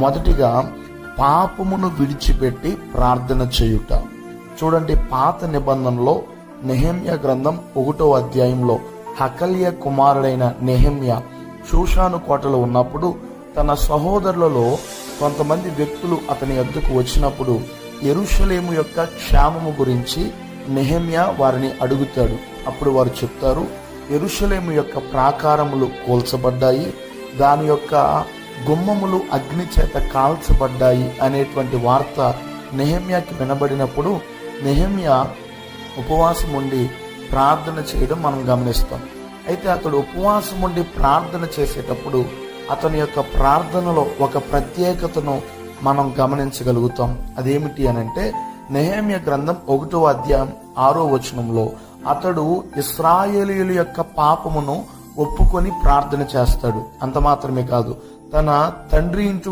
మొదటిగా పాపమును విడిచిపెట్టి ప్రార్థన చేయుట. చూడండి, పాత నిబంధనలో నెహెమ్యా గ్రంథం 1వ అధ్యాయంలో హకల్య కుమారుడైన నెహెమ్యా షూషాను కోటలో ఉన్నప్పుడు తన సహోదరులలో కొంతమంది వ్యక్తులు అతని యొద్దకు వచ్చినప్పుడు యెరూషలేము యొక్క క్షేమము గురించి నెహెమ్యా వారిని అడుగుతాడు. అప్పుడు వారు చెప్తారు, యెరూషలేము యొక్క ప్రాకారములు కూల్చబడ్డాయి, దాని యొక్క గుమ్మములు అగ్ని చేత కాల్చబడ్డాయి అనేటువంటి వార్త నెహెమ్యాకి వినబడినప్పుడు నెహెమ్యా ఉపవాసం ఉండి ప్రార్థన చేయడం మనం గమనిస్తాం. అయితే అతడు ఉపవాసం ఉండి ప్రార్థన చేసేటప్పుడు అతని యొక్క ప్రార్థనలో ఒక ప్రత్యేకతను మనం గమనించగలుగుతాం. అదేమిటి అనంటే, నెహెమ్యా గ్రంథం 1వ అధ్యాయం 6వ వచనంలో అతడు ఇశ్రాయేలీయుల యొక్క పాపమును ఒప్పుకొని ప్రార్థన చేస్తాడు. అంత మాత్రమే కాదు, తన తండ్రి ఇంటి